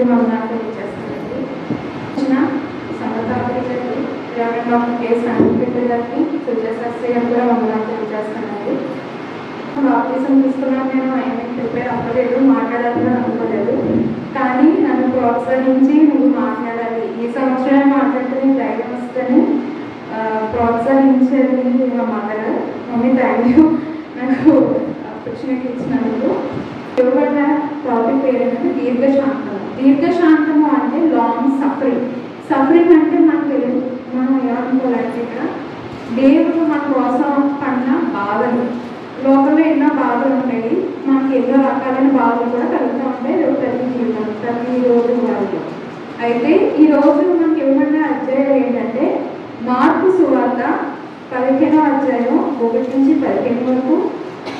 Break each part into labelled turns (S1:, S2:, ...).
S1: నుండి వందనాలు తెలియజేస్తానండి. వచ్చిన సమతాపరి గారికి, రెవరెండ్ డాక్టర్ కె శాంతిపేట గారికి, సుజయశాస్త్రి గారికి కూడా వందనాలు తెలియజేస్తానండి. బాప్టిజం తీసుకున్నాను. నేను ఏమీ ప్రిపేర్ అవ్వలేదు, మాట్లాడాలని అనుకోలేదు. కానీ నన్ను ప్రోత్సహించి నువ్వు మాట్లాడాలి, ఈ సంవత్సరమే మాట్లాడితే ధైర్యం వస్తేనే ప్రోత్సహించేది మా మదర్. మమ్మీ థ్యాంక్ యూ నాకు ఆపర్చునిటీ ఇచ్చినందుకు. ఇవ్వబడ్డ టాపిక్ పేరు ఏంటంటే దీర్ఘశాంతము. దీర్ఘశాంతము అంటే లాంగ్ సఫరింగ్. సఫరింగ్ అంటే మనకు తెలియదు, మనం ఏమనుకోవాలంటే ఇక్కడ దేవుడు మన కోసం పడిన బాధలు, లోకంలో ఎన్నో బాధలు ఉంటాయి, మనకి ఎన్నో రకాలైన బాధలు కూడా కలుగుతూ ఉంటాయి ప్రతి జీవితం ప్రతిరోజు వాళ్ళు. అయితే ఈరోజు మనకి ఇవ్వబడిన అధ్యాయం ఏంటంటే మార్కు సువార్త 15వ అధ్యాయం 1 నుంచి 15 వరకు,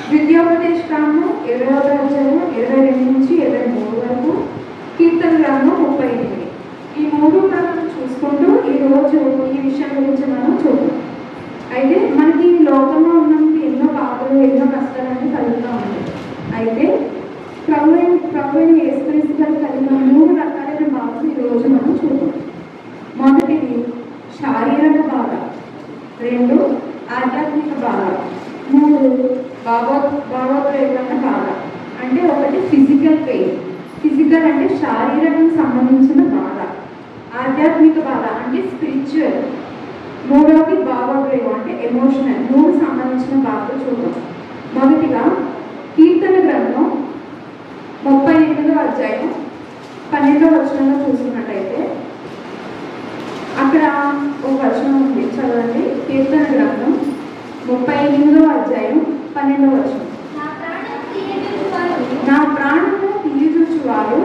S1: ద్వితీయోపదేశ కాండం 20వ అధ్యాయం 22 నుంచి 23 వరకు, కీర్తన గ్రంథం 38. ఈ మూడు మనం చూసుకుంటూ ఈరోజు ఈ విషయం గురించి మనం చూద్దాం. అయితే మనకి ఈ లోకంలో ఉన్నప్పుడు ఎన్నో బాధలు ఎన్నో కష్టాలన్నీ కలుగుతూ ఉంటాయి. అయితే ప్రభువైన యేసుక్రీస్తు గారు కలిగిన 3 రకాలైన బాధలు ఈరోజు మనం చూద్దాం. మొదటిది శారీరక బాధ, 2 ఆధ్యాత్మిక బాధ, 3 భావోద్వేగమైన బాధ. అంటే ఒకటి ఫిజికల్ పెయిన్, ఫిజికల్ అంటే శారీరకం సంబంధించిన బాధ, ఆధ్యాత్మిక బాధ అంటే స్పిరిచువల్, 3వది భావోద్వేగం అంటే ఎమోషనల్. 3 సంబంధించిన బాధలు చూద్దాం. మొదటిగా కీర్తన గ్రంథం 38వ అధ్యాయం 12వ వచనంలో చూసుకున్నట్టయితే అక్కడ ఒక వచనం ఉంది, చదవండి. కీర్తన గ్రంథం 38వ అధ్యాయం 12వ వచనం. నా ప్రాణము తీయజూచువారు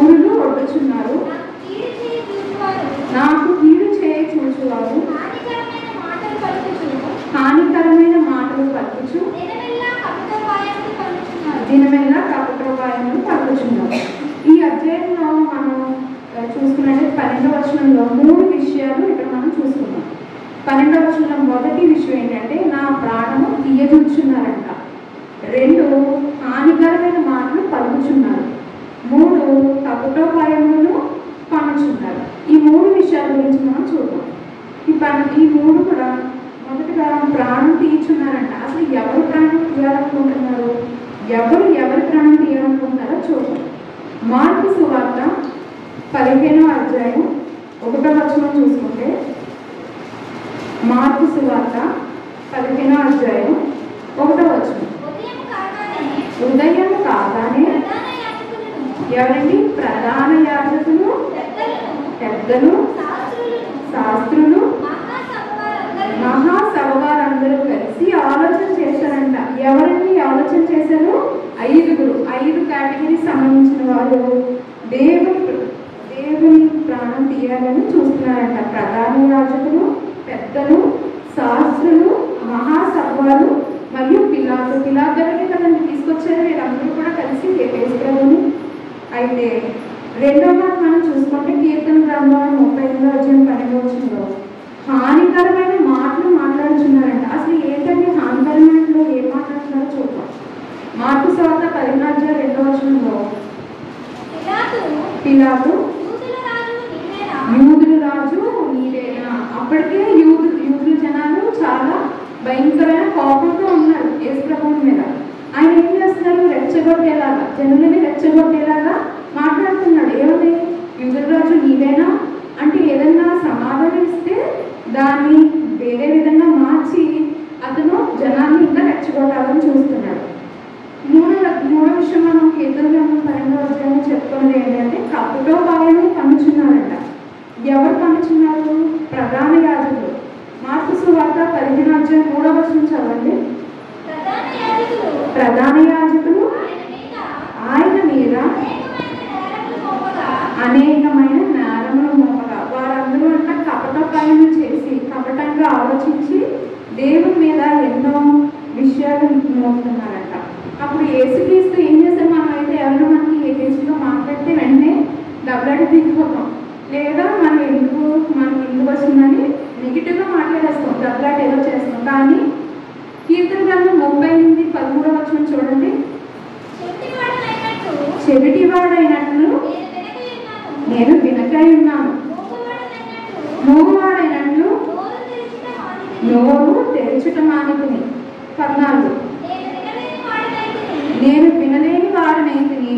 S1: ఊరులు ఒడ్డుచున్నారు, నాకు కీడు చేయ చూచువారు హానికరమైన మాటలు పలుకుచు దినమెల్లా కపటోపాయములు పలుకుచున్నారు. ఈ అధ్యాయంలో మనం చూసుకున్నట్లయితే 12వ వచనంలో 3 విషయాలు ఇక్కడ మనం చూసుకున్నాం. 12వ వచనంలో మొదటి విషయం ఏంటంటే నా ప్రాణము తీయజూచున్నారంట, 2 హానికరమైన మాటలు పలుకుచున్నారు, 3 కపటోపాయములను పన్నుచున్నారు. ఈ 3 విషయాల గురించి మనం చూద్దాం. ఈ 3 కూడా మొదటిగా ప్రాణం తీయుచున్నారంట. అసలు ఎవరు ప్రాణం తీయాలనుకుంటున్నారు, ఎవరి ప్రాణం తీయాలనుకుంటున్నారో చూద్దాం. మార్కు సువార్త 15వ అధ్యాయం 1వ వచనం చూసుకుంటే, మార్కు సువార్త 15వ అధ్యాయం 1వ వచనం. ఉదయం కాగానే ఎవరండి? ప్రధాన యాజకులు, పెద్దలు, శాస్త్రులు, మహాసభ వారందరూ కలిసి ఆలోచన చేశారంట. ఎవరిని ఆలోచన చేశారు? 5 కేటగిరీ సంబంధించిన వారు దేవుని ప్రాణం తీయాలని చూస్తున్నారంట. ప్రధాన యాజకులు, పెద్దలు, శాస్త్రులు, మహాసభవారు మరియు పిలాతులనే కదండి తీసుకొచ్చారు. వీళ్ళందరూ కూడా కలిసి యేసుప్రభుని. అయితే రెండవ మాట మనం చూసుకుంటే కీర్తన గ్రంథం 38వ అధ్యాయం 12వ వచనంలో హానికరమైన మాటలు మాట్లాడుచున్నారంట. అసలు ఏంటంటే హానికరమైనలో ఏం మాట్లాడుతున్నారో చూద్దాం. మార్కు సువార్త 15వ అధ్యాయం 2వ వచనంలో పిలాతు యూదుల రాజు నీవేనా. అప్పటికే యూదుల జనాలు చాలా భయంకరమైన కోపంతో ఉన్నారు యేసుప్రభువు మీద. ఆయన ఏం చేస్తున్నారు? రెచ్చగొట్టేలాగా, జనులని రెచ్చగొట్టేలాగా మాట్లాడుతున్నాడు. ఏమిటి? యూదుల రాజు నీవేనా అంటే ఏదన్నా సమాధానం ఇస్తే దాన్ని వేరే విధంగా మార్చి అతను జనాన్ని ఇంకా రెచ్చగొట్టాలని చూస్తున్నాడు. మూడో విషయం మనం కీర్తన గ్రంథం 12వ అధ్యాయం చెప్పుకున్నది ఏంటంటే కపటోపాయాన్ని పన్నుచున్నారంట. ఎవరు పన్నుచున్నారు? ప్రధాన యాజకులు. మార్కు సువార్త 15వ అధ్యాయం 3వ వచనం చదవండి. ప్రధాన యాజకులు ఆయన మీద అనేకమైన నేరములు మోపగా, వారందరూ అంట కపటోపాయములు చేసి కపటంగా ఆలోచించి దేవుని మీద ఎన్నో విషయాలు మోపుతున్నారంట. అప్పుడు యేసుక్రీస్తు ఏం చేశారు? మనం అయితే ఎవరు మనకి ఏ కేసులో మాట్లాడితే వెంటనే డబ్బులాడి దిగిపోతాం, లేదా మనం ఎందుకు వస్తుందని నెగిటివ్గా మాట్లాడేస్తాం, డబ్బులాట ఏదో చేస్తాం. కానీ కీర్తన గ్రంథం 38:13 చూడండి. చెవిటివాడైనట్లు నేను వినకై ఉన్నాను. మూగువాడైనట్లు నోరు తెరచుట మానితిని. 14 నేను వినలేని వాడనైతిని,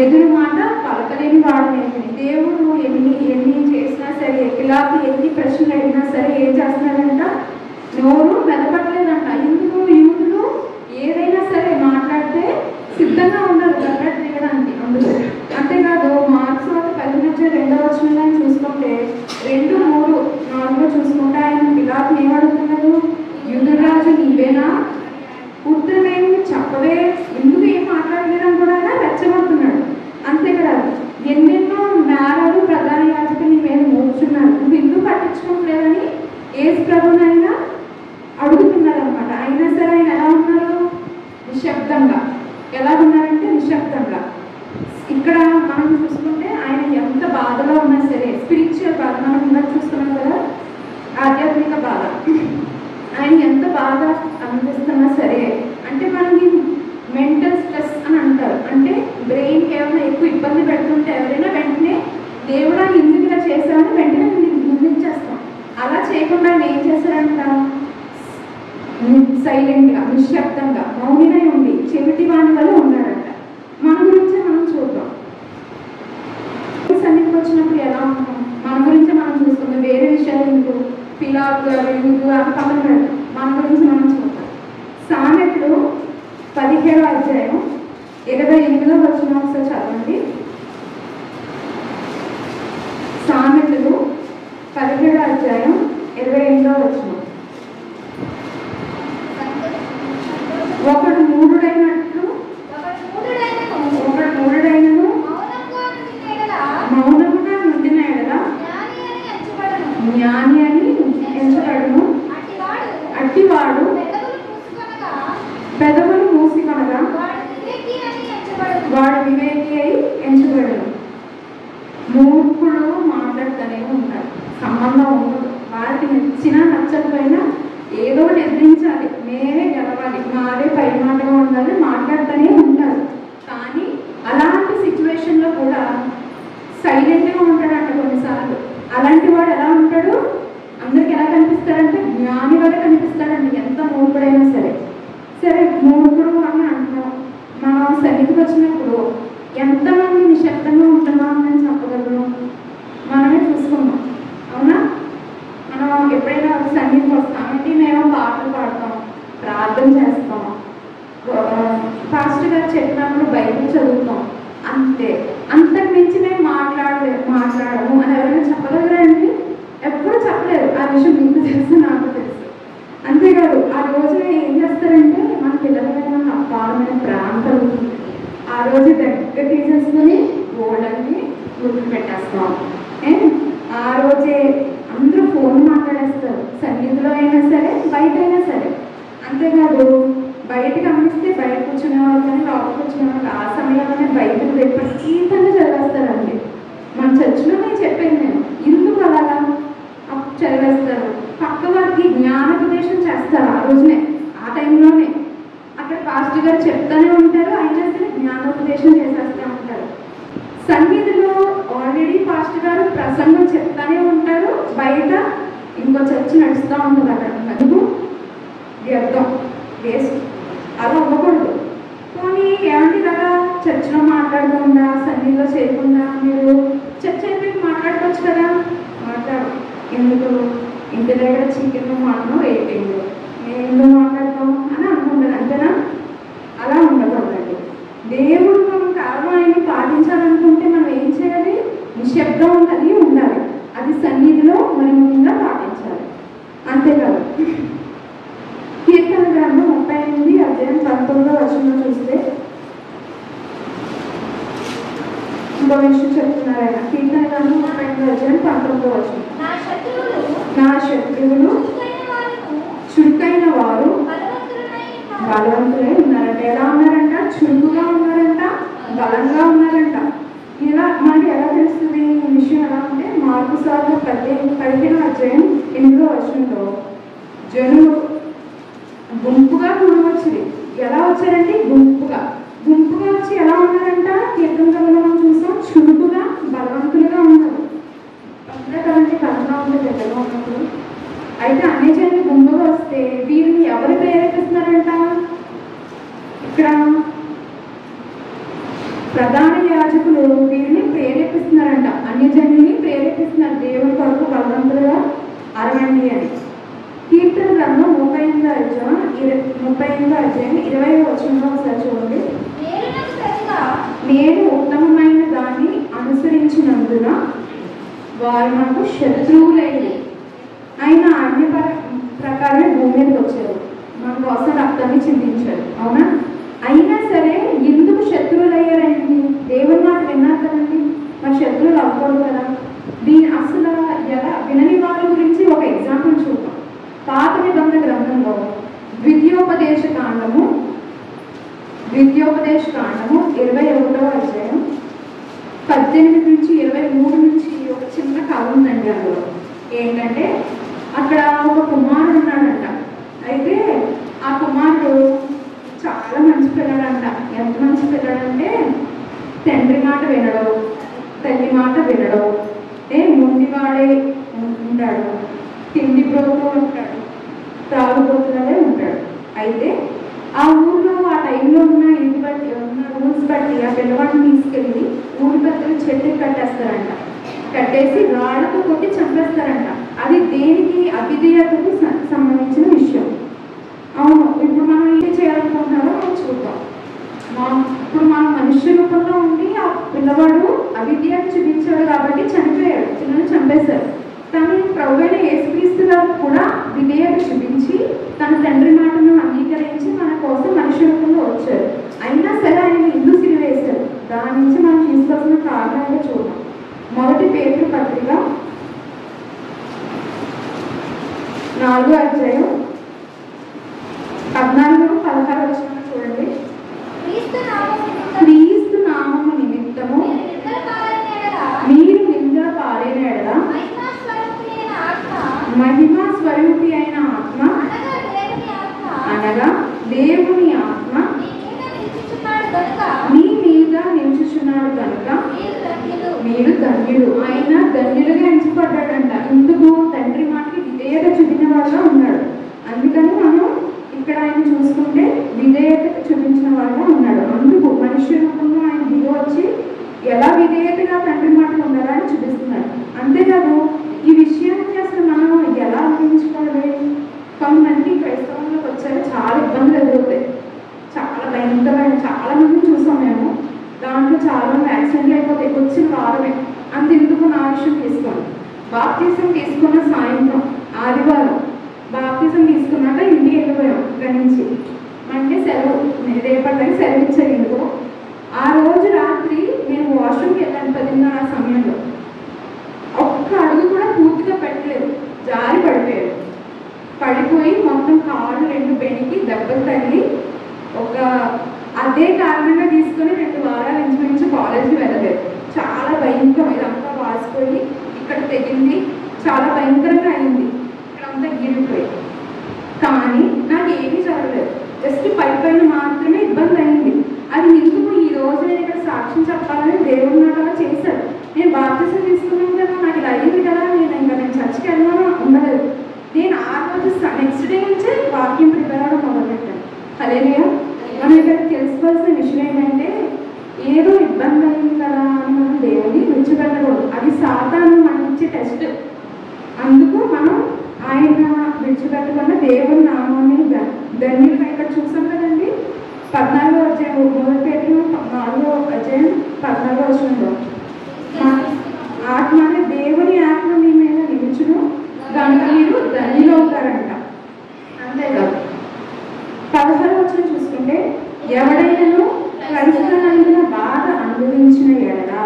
S1: ఎదురు మాట పలకలేని వాడనైతిని. దేవుడు ఎన్ని చేసినా సరే, పిలాతు ఎన్ని ప్రశ్నలు అడిగినా సరే ఏం చేస్తున్నాడంట? నోరు మెదపట్లేదంట. ఎందుకు? యూదులు ఏదైనా సరే మాట్లాడితే సిద్ధంగా ఉన్నారు గడ్డలు దిగడానికి. అందులో అంతేకాదు మార్క్స్ 10:2 చూసుకుంటే 2:3-4 చూసుకుంటే ఆయన పిలాతుని ఏమడుగుతున్నారు? యూదురాజు నీవేనా? ఉత్తరమేమి చెప్పవే, ఎందుకు ఏం మాట్లాడలేదని కూడా ఆయన రెచ్చగొడుతున్నాడు. అంతేకాదు ఎన్నెన్నో నేరాలు ప్రధాన యాజకులు నీ మీద మోపుచున్నారు, నువ్వు ఎందుకు పట్టించుకోవట్లేదని యేసు ప్రభువునైనా అడుగుతున్నారు అనమాట. అయినా సరే ఆయన ఎలా ఉన్నారు? నిశ్శబ్దంగా. ఎలా ఉన్నారంటే నిశ్శబ్దంగా. ఇక్కడ మనం చూసుకుంటే ఆయన ఎంత బాధలో ఉన్నా సరే, స్పిరిచువల్ బాధ మనం ఇందాక చూస్తున్నాం కదా, ఆధ్యాత్మిక బాధ, ఆయన ఎంత బాధ అనిపిస్తున్నా సరే, అంటే మనకి మెంటల్ స్ట్రెస్ అని అంటారు. అంటే బ్రెయిన్కి ఏమైనా ఎక్కువ ఇబ్బంది పెడుతుంటే ఎవరైనా వెంటనే దేవుడా ఎందుకు ఇలా చేశామని వెంటనే నిందించేస్తాం. అలా చేయకుండా ఆయన ఏం చేశారంట? సైలెంట్గా, నిశ్శబ్దంగా, మౌనినై ఉండి చెవిటి వాని వల్ల ఉన్నాడంట. మన గురించే మనం చూద్దాం. సన్నిధికి వచ్చినప్పుడు ఎలా ఉంటాం? మన గురించే మనం చూసుకుందాం. వేరే విషయాలు ఎందుకు? పిలాతు గారు ఎందుకు అని పక్కన పెడతాం. మన గురించి మనం చూద్దాం. సామెతలు 17:28 ఒకసారి చదవండి. సామెతలు 17:28. ఒకడు మూఢుడైనట్లు మౌనముగా నుండిన ఎడల జ్ఞాని అని ఎంచబడును. అట్టివాడు పెదవులు మూసికొనగా వాడు వివేకి అయి ఎంచబడును. మూర్ఖుడు మాట్లాడుతూనే ఉంటారు, సంబంధం ఉండదు. వారికి నచ్చినా నచ్చకపోయినా ఏదో నిర్ణయించాలి, నేనే గెలవాలి, నాదే పై మాటగా ఉండాలి, మాట్లాడుతూనే ఉంటారు. కానీ అలాంటి సిచ్యువేషన్లో కూడా సైలెంట్గా ఉంటాడంట కొన్నిసార్లు. అలాంటి వాడు ఎలా ఉంటాడు? అందరికి ఎలా కనిపిస్తాడంటే జ్ఞాని వల్ల కనిపిస్తాడండి, ఎంత మూర్ఖుడైనా సరే. సరే, మూర్ఖుడు అని అంటున్నాం. మనం సన్నిధికి వచ్చినప్పుడు ఎంతమంది నిశ్శబ్దంగా ఉంటున్నాం అని చెప్పగలను? మనమే చూసుకున్నాం, అవునా? మనం ఎప్పుడైనా సన్నిధికి వస్తామంటే మేము పాటలు పాడతాం, ప్రార్థన చేస్తాం, పాస్టర్ గారు చెప్పినప్పుడు బైబిల్ చదువుతాం, అంతే. అంతకు మించి మేము మాట్లాడము అని ఎవరైనా చెప్పగలరా అండి? ఎప్పుడు చెప్పలేరు. ఆ విషయం మీకు తెలుసు, నాకు తెలుసు. అంతేకాదు ఆ రోజున ఏం చేస్తారంటే మన పిల్లల మీద అపారమైన ప్రేమ కలుగుతుంది. ఆ రోజు దగ్గర తీసేసుకుని ఓడల్ని గుర్తు పెట్టేస్తాం. ఆ రోజే అందరూ ఫోన్ మాట్లాడేస్తారు, సన్నిధిలో అయినా సరే బయట అయినా సరే. అంతేకాదు బయటకు అమ్మిస్తే బయట కూర్చునే వాళ్ళు కానీ లోపల కూర్చునే వాళ్ళు ఆ సమయంలోనే బయటకు విపరీతంగా చదివేస్తారండి. మన చర్చిలో నేను చెప్పాను, నేను ఎందుకు అలాగా చదివేస్తారు? పక్క వారికి జ్ఞానోపదేశం చేస్తారు ఆ రోజునే, ఆ టైంలోనే. అక్కడ పాస్టర్ గారు చెప్తానే ఉంటారు, అయినా సరే జ్ఞానోపదేశం చేసేస్తూ ఉంటారు. సన్నిధిలో ఆల్రెడీ పాస్టర్ గారు ప్రసంగం చెప్తానే ఉంటారు, బయట ఇంకో చర్చ నడుస్తూ ఉంటుంది. అక్కడ అందుకు వ్యర్థం, వేస్ట్. అలా ఉండకూడదు. పోనీ ఏమంటే కదా, చర్చిలో మాట్లాడకుండా సన్నిధిలో చేయకుండా మీరు చర్చ అయితే మాట్లాడుకోవచ్చు కదా. మాట్లాడు, ఎందుకు ఇంటి దగ్గర చికెన్ మటన్ వేయలేదు, నేను ఎందుకు మాట్లాడతాము అని అనుకుంటాను, అంతేనా? అలా ఉండకూడదండి. దేవుడు మనం కారణాన్ని పాటించాలనుకుంటే మనం ఏం చేయాలి? నిశ్శబ్దం అది ఉండాలి. అది సన్నిధిలో మరి ముఖ్యంగా పాటించాలి. అంతేకాదు కీర్తన గ్రంథం 38:19 చూస్తే ఇంకో విషయం చెప్తున్నారు ఆయన. కీర్తన గ్రంథం 38:19 నా శత్రువులు చురుకైన వారు బలవంతులై ఉన్నారంట. ఎలా ఉన్నారంట? చురుకుగా ఉన్నారంట, బలంగా ఉన్నారంట. ఇలా మనకి ఎలా తెలుస్తుంది ఈ విషయం? ఎలా అంటే మార్కు 15:8 జనులు గుంపుగా కూడి వచ్చి ఎలా వచ్చారంటే గుంపుగా గుంపుగా వచ్చి ఎలా ఉన్నారంట, కీర్తనలో మనం చూసాం, చురుకుగా బలవంతులుగా ఉన్నారు. అంతే కదండి, కథలో ఉంటే దగ్గరగా ఉన్నప్పుడు. అయితే అన్యజనులు గుంపుగా వస్తే వీరిని ఎవరు ప్రేరేపిస్తున్నారంట? ఇక్కడ ప్రధాన యాజకులు వీరిని ప్రేరేపిస్తున్నారంట, అన్యజనుల్ని ప్రేరేపిస్తున్నారు, దేవుని కొరకు బలవంతులుగా అరవండి అని. కీర్తన గ్రంథం 38వ అధ్యాయం 20వ వచనంలో ఒకసారి చూడండి. నేను ఉత్తమమైన దాన్ని అనుసరించినందున వారు నాకు శత్రువులైంది. ఆయన ఆజ్ఞ ప్రకారమే భూమి మీదకి వచ్చారు, మన కోసం రక్తాన్ని చిందించారు, అవునా? అయినా సరే ఎందుకు శత్రువులు అయ్యారండి? దేవుని మాట విన్నారు కదండి, మరి శత్రువులు అవ్వకూడదు కదా. దీని అసలు ఎలా వినని వారి గురించి ఒక ఎగ్జాంపుల్ చూద్దాం. పాత నిబంధన గ్రంథంలో ద్వితీయోపదేశ కాండము 21వ అధ్యాయం 18 నుంచి 23 నుంచి ఒక చిన్న కథ ఉందండి. అందులో ఏంటంటే అక్కడ ఒక కుమారుడు ఉన్నాడంట. అయితే ఆ కుమారుడు చాలా మంచి పిల్లడంట. ఎంత మంచి పిల్లడంటే తండ్రి మాట వినడు, తల్లి మాట వినడు, ముండివాడే ఉంటాడు, తిండి బ్రోకు ఉంటాడు, తాగుబోతులనే ఉంటాడు. అయితే ఆ ఊళ్ళో ఆ టైంలో ఉన్న ఇంటి బట్టి ఉన్న రూల్స్ బట్టి ఆ పిల్లవాడిని తీసుకెళ్ళి ఊరి పెద్దలు చెట్టుకి కట్టేస్తారంట. కట్టేసి రాళ్లతో కొట్టి చంపేస్తారంట. అది దేనికి? అవిధేయతకు సంబంధించిన విషయం. అవును, ఇప్పుడు మనం ఏం చేయాలనుకుంటున్నారో మనం చూద్దాం. ఇప్పుడు మనం మనుష్య రూపంలో ఉండి ఆ పిల్లవాడు అవిధేయత చూపించాడు కాబట్టి చనిపోయాడు, పిల్లల్ని చంపేశారు. కానీ ప్రభువైన యేసుక్రీస్తు గారు కూడా విధేయత చూపించి తన తండ్రి మాటను అంగీకరించి మన కోసం మనుష్య రూపంలో వచ్చారు. అయినా సరే ఆయన ఎందుకు సిలువేశారు? దాని నుంచి మనం తీసుకోవాల్సిన కారణాలుగా చూద్దాం. 1 పేతురు పత్రిక 4వ అధ్యాయం 14-16 వచనం చూడండి. క్రీస్తు నామము నిమిత్తము మీరు నిందల పాలైన ఎడల మహిమా స్వరూపి అయిన ఆత్మ అనగా దేవుని ఆత్మ మీ మీద నిలుచుచున్నాడు కనుక మీరు ధన్యుడు. ఆయన ధన్యులుగా ఎంచబడ్డాడంట. ఇందుకు తండ్రి మాటకి విధేయత చూపిన వాడుగా ఉన్నాడు. అందుకని మనం ఇక్కడ ఆయన చూసుకుంటే విధేయత చూపించిన వాడుగా ఉన్నాడు. అందుకు మనుష్య రూపంలో ఆయన దిగి వచ్చి ఎలా విధేయతగా తండ్రి మాటలు ఉండాలని చూపిస్తున్నాడు. అంతేకాదు ఈ విషయాన్ని అసలు మనం ఎలా అర్థించుకోవాలి? కొంతమంది క్రైస్తవంలోకి వచ్చారు, చాలా ఇబ్బందులు ఎదురవుతాయి, చాలా భయంకరమైన, చాలా మందిని చూసాం మేము. దాంట్లో చాలా మంది యాక్సిడెంట్లు అయిపోతాయి వచ్చిన వారమే. అంతెందుకు నా విషయం తీసుకోండి. బాప్తిజం తీసుకున్న సాయంత్రం ఆదివారం బాప్తిజం తీసుకున్నాక ఇంటికి వెళ్ళిపోయాం. ఇక్కడి నుంచి అంటే సెలవు, రేపటికి సెలవు ఇచ్చారు ఎందుకు. ఆ రోజు రాత్రి నేను వాష్రూమ్కి వెళ్ళాను 10:30 సమయంలో. ఒక్క అడుగు కూడా పూర్తిగా పెట్టలేదు, జారి పడిపోయాడు. పడిపోయి మొత్తం కాళ్ళు 2 బెణికి దెబ్బలు తగిలి అదే కారణంగా తీసుకొని 2 వారాల నుంచి కాలేజీకి వెళ్ళలేదు. చాలా భయంకరం, ఇదంతా వాసిపోయి ఇక్కడ తెగింది, చాలా భయంకరంగా అయింది, ఇక్కడంతా గీరిపోయి. కానీ నాకు ఏమీ జరగలేదు, జస్ట్ పైన మాత్రమే ఇబ్బంది అయింది. అది ఎందుకు ఈ రోజు నేను ఇక్కడ సాక్ష్యం చెప్పాలని దేవుడు నాకు అలా చేశాడు. నేను బాప్తిజం తీసుకున్నాను కదా, నాకు ఇలా అయింది కదా, నేను చర్చికి వెళ్ళాలని ఉండలేదు. నేను ఆ రోజు నెక్స్ట్ డే నుంచే వాక్యం ప్రిపేర్ అవ్వడం మొదలుపెట్టాను. హల్లెలూయా. మనం ఇక్కడ తెలుసుకోవాల్సిన విషయం ఏంటంటే ఏదో ఇబ్బంది అయింది కదా అని మనం దేవుని విడిచిపెట్టకూడదు. అది సాతాను మనకి ఇచ్చే టెస్ట్. అందుకు మనం ఆయన విడిచిపెట్టకుండా దేవుని నామాన్ని ధన్యులుగా ఇక్కడ చూసాం కదండి. 14వ అధ్యాయం 1 పేతురు 4వ అధ్యాయం 14వ వచనంలో ఆత్మ అనే దేవుని ఆత్మ మీ మీద నిలుచును కనుక మీరు ధన్యులు అవుతారంట. అంతేకాదు 16వ వచనం చూసుకుంటే ఎవడైనాను క్రైస్తవునందున బాధ అనుభవించిన ఎడలా,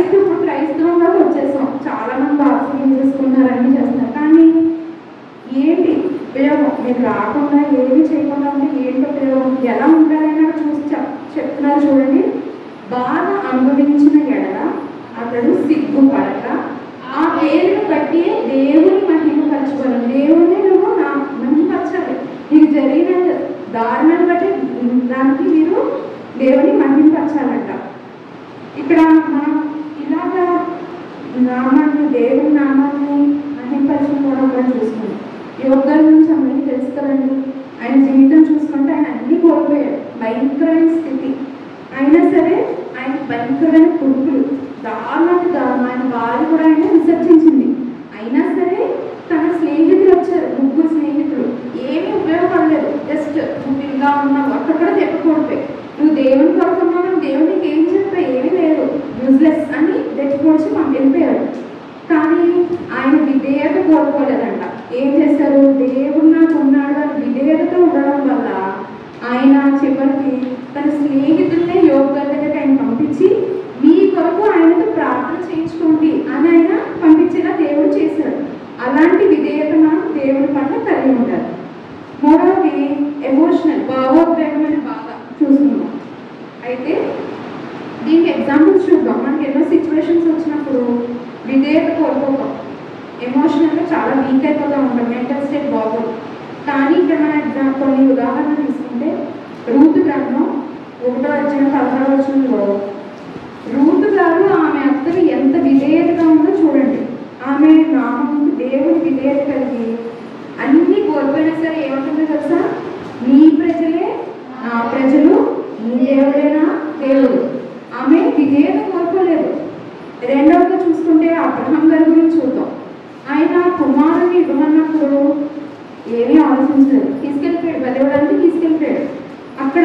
S1: ఇప్పుడు క్రైస్తవంగా వచ్చేసాం, చాలా మంది బాప్తిజం చేసుకున్నారు, అన్ని చేస్తున్నారు. కానీ ఏంటి ఉపయోగం? మీకు రాకుండా ఏమి చేయకుండా ఉంటే ఏంటి ఉపయోగం? ఎలా ఉండాలని చూసి చెప్తున్నారు చూడండి. బాధ అనుభవించిన ఎడల అతడు సిగ్గుపడక ఆ పేరును బట్టి దేవుని మహిమపరచగలరు. దేవుని నువ్వు మహిమపరచాలి. నీకు జరిగిన దారుణాన్ని బట్టి దానికి మీరు దేవుని మహిమపరచాలంట. ఇక్కడ మనం ఇలాగా నామాన్ని, దేవుని నామాన్ని మహిమపరచడం కూడా చూస్తున్నాం. యోగ నుంచి అందరికీ తెలుసు కదండి. ఆయన జీవితం చూసుకుంటే ఆయన అన్ని కోల్పోయాడు, భయంకరమైన స్థితి. అయినా సరే ఆయన భయంకరమైన కొడుకులు, దారుణంగా ఆయన భార్య కూడా ఆయన విసర్జించింది. అయినా సరే తన స్నేహితులు వచ్చారు, 3 స్నేహితులు, ఏమీ ఉపయోగపడలేదు. జస్ట్ నువ్వు ఇలా ఉన్నావు, అక్కడ కూడా తెప్పకూడదు, నువ్వు దేవుని కొడుకున్నావు, నువ్వు దేవునికి ఏం చెప్పావు, ఏమీ లేదు, యూజ్లెస్ అని తెచ్చిపోసి వెళ్ళిపోయాడు. కానీ ఆయన విధేయత కోల్పోలేదంట. ఏం చేశారు? దేవుడు నాకు ఉన్నాడు అని విధేయతతో ఉండడం వల్ల ఆయన చివరికి తన స్నేహితుల్నే యోగ దగ్గరికి ఆయన పంపించి, మీ కొరకు ఆయనతో ప్రార్థన చేయించుకోండి అని ఆయన పంపించేలా దేవుడు చేశాడు. అలాంటి విధేయత మనం దేవుడి పట్ల కలిగి ఉంటారు. మూడవది ఎమోషనల్, భావోద్వేగమైన బాధ చూస్తున్నాం. అయితే దీనికి ఎగ్జాంపుల్స్ చూద్దాం. మనకి ఎన్నో సిచ్యువేషన్స్ వచ్చినప్పుడు విధేయత కోల్పోతాం, ఎమోషనల్గా చాలా వీక్ అయిపోతూ ఉంటాం, మెంటల్ స్టేట్ బాగోదు. కానీ ఇక్కడ మన కొన్ని ఉదాహరణలు తీసుకుంటే, రూతు గ్రంథం 1:16 రూతు గారు ఆమె అత్తకి ఎంత విధేయతగా ఉందో చూడండి. ఆమె నామముకు దేవుని విధేయత కలిగి అన్ని కోల్పోయినా సరే ఏమంటుందో తెలుసా? నీ ప్రజలే నా ప్రజలు, నీ దేవుడైనా దేవుడు. ఆమె విధేయత కోల్పోలేదు. రెండవగా చూసుకుంటే అబ్రహాం గారి గురించి చూద్దాం. ఆయన కుమారుని ఇవ్వమన్నప్పుడు ఏమీ ఆలోచించలేదు, తీసుకెళ్ళిపోయాడు, బలివ్వడానికి తీసుకెళ్ళిపోయాడు. అక్కడ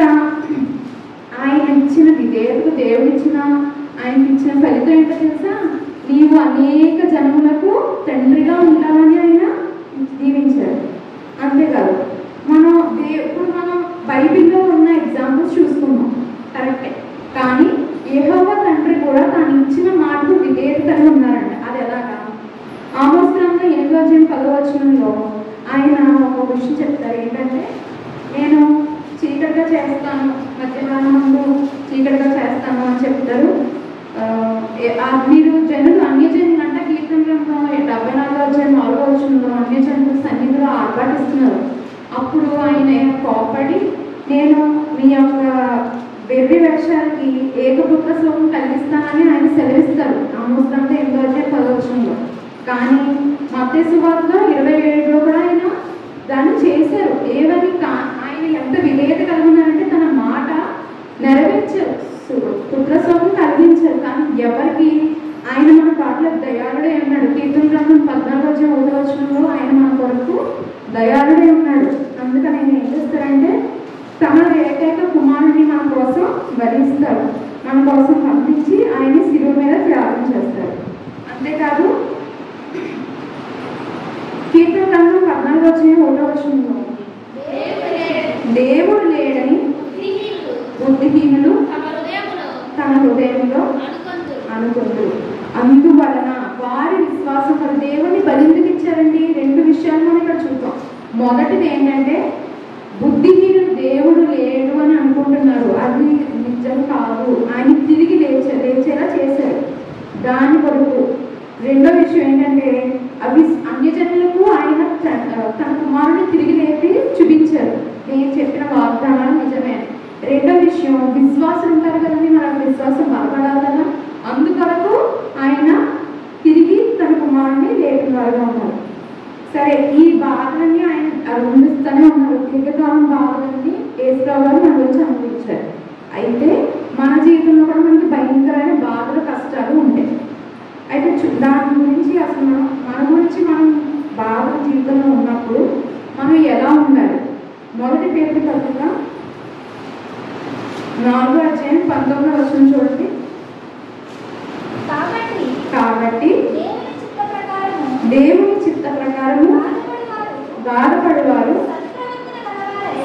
S1: ఆయన ఇచ్చిన విధేయతకు దేవుడిచ్చిన ఆయనకి ఇచ్చిన ఫలితం ఏంటో తెలుసా? నీవు అనేక జనములకు తండ్రిగా ఉంటావని ఆయన దీవించాడు. అంతేకాదు, ఇప్పుడు మనం బైబిల్లో ఉన్న ఎగ్జాంపుల్స్ చూసుకున్నాం, కరెక్టే. కానీ యెహోవా తండ్రి కూడా తాను ఇచ్చిన మాటకు విధేయత కలిగి ఉన్నారంట. అది ఎలాగా? ఆమోస్ గ్రంథం 8:10 ఆయన ఒక విషయం చెప్తారు. ఏంటంటే, నేను చీకటిగా చేస్తాను, మధ్యాహ్నం ముందు చీకటిగా చేస్తాను అని చెప్తారు. మీరు జనులు అన్యజనులు అంటే కీర్తన గ్రంథం 74:4 అన్యజనులు సన్నిధిలో ఆర్భాటిస్తున్నారు. అప్పుడు ఆయన కోపడి, నేను మీ యొక్క వెర్రి వేషాలకి ఏకపుత్ర శ్లోకం కలిగిస్తానని ఆయన సెలవిస్తారు ఆమోస్ గ్రంథం 8:10. కానీ మత్తయి సువార్త 27 కూడా ఆయన దాన్ని చేశారు. ఏమని? ఆయన ఎంత విధేయత కలిగినారంటే తన మాట నెరవేర్చారు, పుత్రశోకం కలిగించారు. కానీ ఎవరికి? ఆయన మన పాటల దయాళుడే ఉన్నాడు. కీర్తన గ్రంథం 14:1 ఆయన మన కొరకు దయాళుడే ఉన్నాడు. అందుకని ఆయన ఏం చేస్తారంటే తమ ఏకైక కుమారుని మన కోసం భరిస్తారు, మన కోసం పంపించి ఆయన శిలువ మీద త్యాగం చేస్తారు. అంతేకాదు, కీర్తన గ్రంథం 14:1 దేవుడు లేడని బుద్ధిహీనులు తన హృదయంలో అనుకుంటారు, అందువలన వారి విశ్వాసం వారు దేవుని బలిందుకు ఇచ్చారండి. 2 విషయాలు మనం ఇక్కడ చూద్దాం. మొదటిది ఏంటంటే, బుద్ధిహీనులు దేవుడు లేడు అని అనుకుంటున్నారు, అది నిజం కాదు, ఆయన తిరిగి లేచేలా చేశారు, దాని కొరకు. రెండో విషయం ఏంటంటే, అవి అన్యజనులకు ఆయన తన కుమారుని తిరిగి లేపి చూపించారు, నేను చెప్పిన వాగ్దానాలు నిజమే. రెండో విషయం, విశ్వాసం ఉంటారు కదండి, మనకు విశ్వాసం బలపడాలి కదా, అందుకొరకు ఆయన తిరిగి తన కుమారుని లేపిన వారుగా ఉన్నారు. సరే, ఈ బాధలన్నీ ఆయన అనుభవిస్తూనే ఉన్నారు. దీర్ఘకాలం బాధలన్నీ యేసుప్రభువు గారు మన గురించి అనుభవించారు. అయితే మన జీవితంలో కూడా మనకి భయంకరమైన బాధలు, కష్టాలు ఉంటాయి. అయితే దాని గురించి అసలు మన గురించి మనం బాధల జీవితంలో ఉన్నప్పుడు మనం ఎలా ఉండాలి? మొదటి పేతురు పత్రిక 4:19 చూడండి. కాబట్టి దేవుని చిత్త ప్రకారము బాధపడేవారు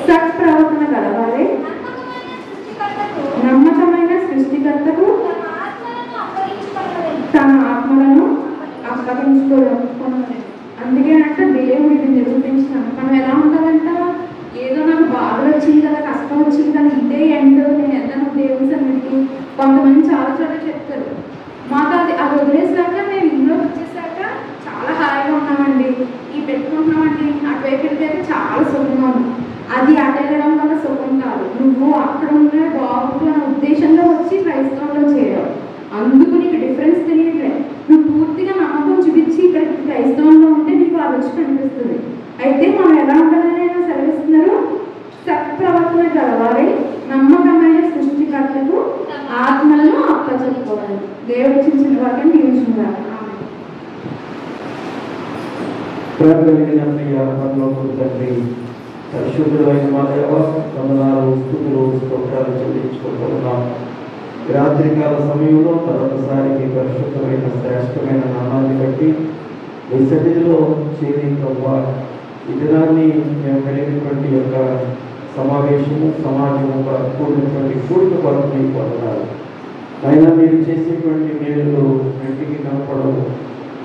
S1: సత్ప్రవర్తన గలవారే, నమ్మకమైన సృష్టికర్తకు తన ఆత్మలను అప్పగించుకోవడం. అందుకే అంట దేవుడు ఇది నిరూపించినాను. మనం ఎలా ఉండాలంట? ఏదో నాకు బాధలు వచ్చింది కదా, కష్టం వచ్చింది కదా, ఇదే ఎండ్, నేను వెళ్తాను దేవుని సన్నిధికి. కొంతమంది చాలా చోట్ల చెప్తారు, మాకు అది వదిలేసాక మేము ఇంట్లో వచ్చేసాక చాలా హాయిగా ఉన్నామండి, ఈ పెట్టుకుంటున్నామండి, అటువైపు వెళ్తే చాలా సుఖంగా ఉంది. అది అటు వెళ్ళడం వల్ల సుఖం కాదు. నువ్వు అక్కడ ఉన్న బాబు అనే ఉద్దేశంలో వచ్చి క్రైస్తవంలో చేరావు, అందుకు నీకు డిఫరెన్స్ తెలియట్లేదు. నువ్వు పూర్తిగా నమ్మకం చూపించి ఇక్కడ క్రైస్తవంలో ఉంటే నీకు ఆ రుచి కనిపిస్తుంది. అయితే మనం ఎలా ఉండాలని సెలవిస్తున్నారు? సత్ప్రవర్తన గలవారై నమ్మకమైన సృష్టికర్తకు ఆత్మలను అప్పచెప్పుకోవాలి. దేవుడు ఇచ్చిన వాక్యం దీవించుకుంటారు.
S2: పరిశుద్ధులైన మా దేవ, వందనాలు, స్తుతులు, స్తోత్రాలు చెల్లించుకుంటున్నాం. రాత్రికాల సమయంలో మరొకసారికి పరిశుద్ధమైన శ్రేష్టమైన నామాన్ని బట్టి ఈ సన్నిధిలో చేరి ప్రభువా, ఈ దినాన్ని మేము కలిగినటువంటి యొక్క సమావేశము సమాజము కూడినటువంటి కూడిక కొరకు మీకు వందనాలు. అయినా మీరు చేసేటువంటి మేలులు కంటికి కనపడవు,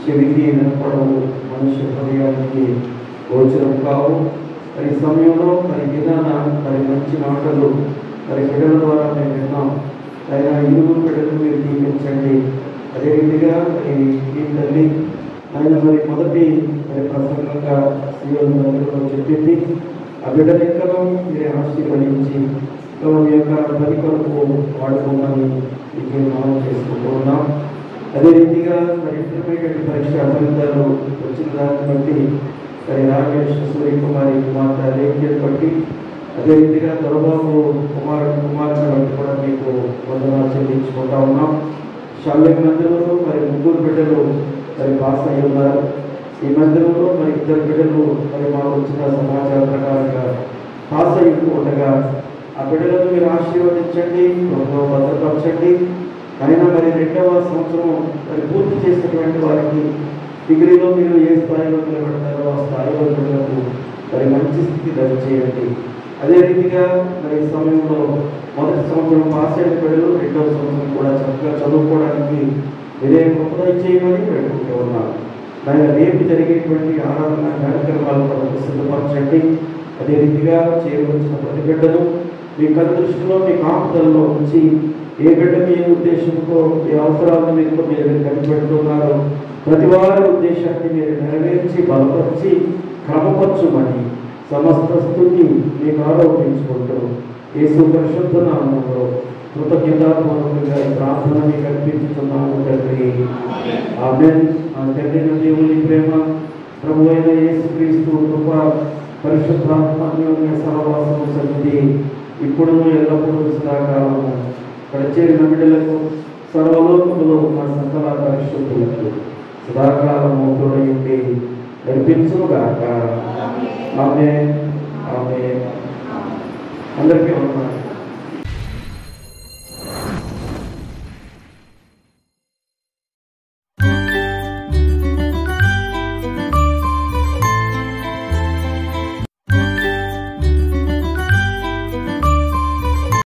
S2: చెవికి వినపడవు, మనుష్య హృదయానికి గోచరం కావు. మరి సమయంలో మరి విధాన మరి మంచి మాటలు మరి బిడ్డల ద్వారా మేము విన్నాం. అయినా ఇరువురు బిడ్డలు మీరు దీవించండి. అదేవిధంగా మరి మీ తల్లి ఆయన మరి మొదటి మరి ప్రసంగంగా సీఎం దగ్గరలో చెప్పింది. ఆ బిడ్డ లెక్కలో మీరే ఆశీర్వదించి మీ యొక్క పని కొరకు వాడుకోమని మీకు మనం చేసుకుంటూ ఉన్నాం. అదే రీతిగా మరి ఇంటర్మీడియట్ పరీక్ష ఫలితాలు వచ్చిన దాన్ని బట్టి మరి రాకేష్ సూర్యకుమారి కుమార్తె లేఖను బట్టి అదే రీతిగా దొరబాబు కుమార్తె బట్టి కూడా మీకు వందనాలు చెల్లించుకుంటా ఉన్నాం. షాల్య మందిరంలో మరి 3 బిడ్డలు మరి పాస్ అయి ఉన్నారు. ఈ మందిరంలో మరి 2 బిడ్డలు మరి మాకు వచ్చిన సమాచారం ప్రకారంగా పాస్ అయి ఉండగా ఆ బిడ్డలను మీరు ఆశీర్వదించండి, భద్రపరచండి. అయినా మరి 2వ సంవత్సరం మరి పూర్తి చేసినటువంటి వారికి డిగ్రీలో మీరు ఏ స్థాయిలో నిలబెడతారో ఆ స్థాయిలో బిడ్డలకు మరి మంచి స్థితి దయచేయండి. అదే రీతిగా మరి ఈ సమయంలో మొదటి సంవత్సరం పాస్ అయిన బిడ్డలు 2వ సంవత్సరం కూడా చక్కగా చదువుకోవడానికి మీరే కృప చేయమని పెట్టుకుంటూ ఉన్నాను. ఆయన రేపు జరిగేటువంటి ఆరాధన కార్యక్రమాలు మనకు సిద్ధపరచండి. అదే రీతిగా చేయవలసిన ప్రతి బిడ్డను మీ కనుదృష్టిలో మీ కాపుదలలో ఉంచి ఏ బిడ్డ మీ ఉద్దేశంతో ఏ అవసరాలను మీరు కనిపెడుతున్నారో ప్రతి వారి ఉద్దేశాన్ని మీరు నెరవేర్చి బలపరిచి క్రమపరచుమని సమస్త స్థుతి మీకు ఆరోపించుకుంటూ యేసు పరిశుద్ధ నామములో కృతజ్ఞతాపూర్వకంగా ప్రార్థన మీకు అర్పించుతున్నాము తండ్రి. ఆమేన్. ఆ తండ్రి దేవుని ప్రేమ, ప్రభు అయిన యేసుక్రీస్తు కృప, పరిశుద్ధాత్మ అన్యోన్య సహవాసము సన్నిధి ఇప్పుడు ఎల్లప్పుడూ సదాకాలము చేరిన బిడ్డలకు సర్వలోకములో ఉన్న సకల పరిశుద్ధులకు సదాకాలము తోడయుండి నడిపించుగాక. ఆమేన్. ఆమేన్. అందరికీ వందనాలు.